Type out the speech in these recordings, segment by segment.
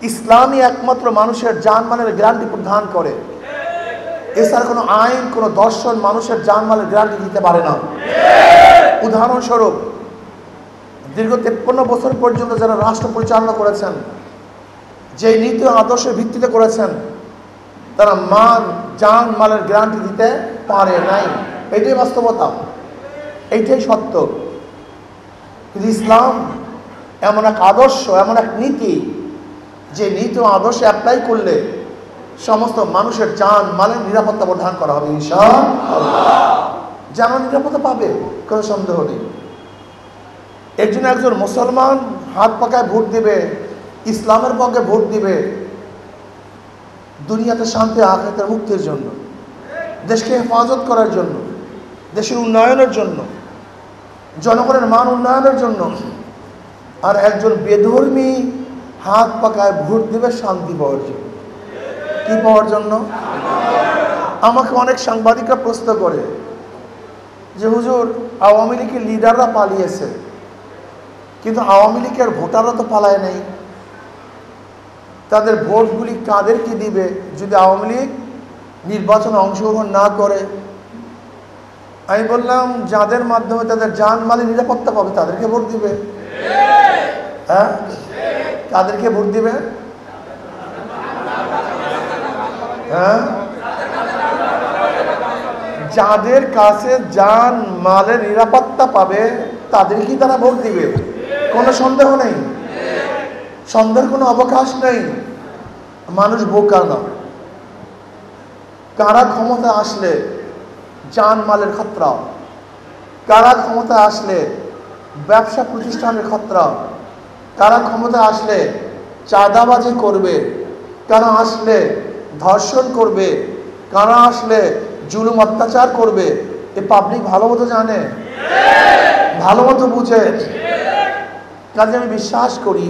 ইসলামই একমাত্র মানুষের জানমালের গ্যারান্টি প্রদান করে। এছাড়া কোনো আইন, কোনো দর্শন মানুষের জানমালের গ্যারান্টি দিতে পারে না। উদাহরণস্বরূপ, দীর্ঘ 53 বছর পর্যন্ত যারা রাষ্ট্র পরিচালনা করেছেন, যে নীতি আদর্শের ভিত্তিতে করেছেন, তারা জানমালের গ্যারান্টি দিতে পারে নাই। এটাই বাস্তবতা, এইটাই সত্য। কিন্তু ইসলাম এমন এক আদর্শ, এমন এক নীতি, যে নীতি আদর্শে অ্যাপ্লাই করলে সমস্ত মানুষের জানমালের নিরাপত্তা প্রদান করা হবে ইনশাআল্লাহ। জান নিরাপত্তা পাবে, কোনো সন্দেহ নেই। এর জন্য একজন মুসলমান হাত পাকায় ভোট দিবে, ইসলামের পক্ষে ভোট দিবে, দুনিয়াতে শান্তি, আখিরাতের মুক্তির জন্য, দেশকে হেফাজত করার জন্য, দেশের উন্নয়নের জন্য, জনগণের মান উন্নয়নের জন্য। আর একজন বেধর্মী হাত পাকায় ভোট দিবে শান্তি পাওয়ার জন্য। কি পাওয়ার জন্য? আমাকে অনেক সাংবাদিকরা প্রশ্ন করে যে হুজুর, আওয়ামী লীগের লিডাররা পালিয়েছে, কিন্তু আওয়ামী লীগের ভোটাররা তো পালায় নেই, তাদের ভোটগুলি কাদেরকে দিবে যদি আওয়ামী লীগ নির্বাচনে অংশগ্রহণ না করে? আমি বললাম, যাদের মাধ্যমে তাদের জানমালের নিরাপত্তা পাবে তাদেরকে ভোট দিবে। হ্যাঁ, কাদেরকে ভোট দিবে? হ্যাঁ, যাদের কাছে জানমালের নিরাপত্তা পাবে তাদেরকেই তারা ভোট দিবে, কোনো সন্দেহ নেই, সন্দেহের কোনো অবকাশ নেই। মানুষ বোকা না। কারা ক্ষমতা আসলে জানমালের খতরা, কারা ক্ষমতা আসলে ব্যবসা প্রতিষ্ঠানের খতরা, কারা ক্ষমতা আসলে চাঁদাবাজি করবে, কারা আসলে ধর্ষণ করবে, কারা আসলে জুলুম অত্যাচার করবে, এ পাবলিক ভালো মতো জানে, ভালো মতো বুঝে। কাজে আমি বিশ্বাস করি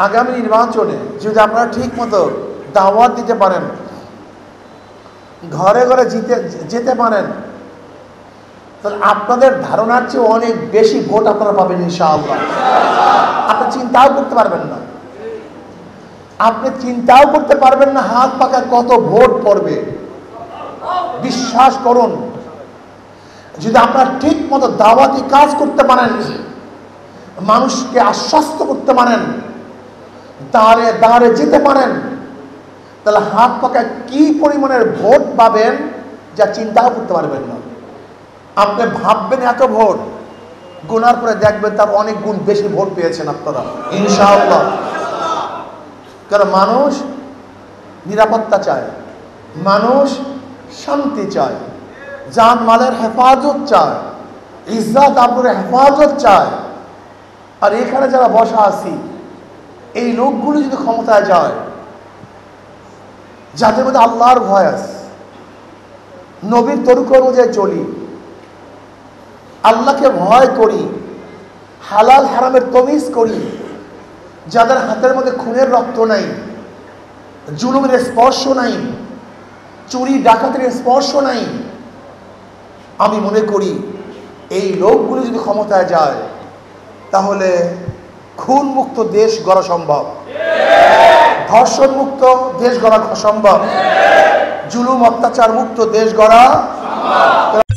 আগামী নির্বাচনে যদি আপনারা ঠিক মতো দাওয়াত দিতে পারেন, ঘরে ঘরে যেতে পারেন, তাহলে আপনাদের ধারণার চেয়ে অনেক বেশি ভোট আপনারা পাবেন ইনশাআল্লাহ। আপনি চিন্তাও করতে পারবেন না, আপনি চিন্তাও করতে পারবেন না হাত পাকায় কত ভোট পড়বে। বিশ্বাস করুন, যদি আপনারা ঠিক মতো দাওয়াতি কাজ করতে পারেন, মানুষকে আশ্বস্ত করতে পারেন, দাঁড়ে দাঁড়ে যেতে পারেন, তাহলে হাত পাকায় কি পরিমাণের ভোট পাবেন যা চিন্তাও করতে পারবেন না। আপনি ভাববেন এত ভোট, গুনার পরে দেখবেন তার অনেক গুণ বেশি ভোট পেয়েছেন আপনারা ইনশাআল্লাহ। কারণ মানুষ নিরাপত্তা চায়, মানুষ শান্তি চায়, জানমালের হেফাজত চায়, ইজ্জত আবরুর হেফাজত চায়। আর এখানে যারা বসা আছি, এই লোকগুলো যদি ক্ষমতায় যায়, যাদের মধ্যে আল্লাহর ভয় আছে, নবীর তরিকা অনুযায়ী চলি, আল্লাহকে ভয় করি, হালাল হারামের তমিজ করি, যাদের হাতের মধ্যে খুনের রক্ত নাই, জুলুমের স্পর্শ নাই, চুরি ডাকাতের স্পর্শ নাই, আমি মনে করি এই লোকগুলো যদি ক্ষমতায় যায় তাহলে খুন মুক্ত দেশ গড়া সম্ভব, ধর্ষণ মুক্ত দেশ গড়া সম্ভব, জুলুম অত্যাচার মুক্ত দেশ গড়া সম্ভব।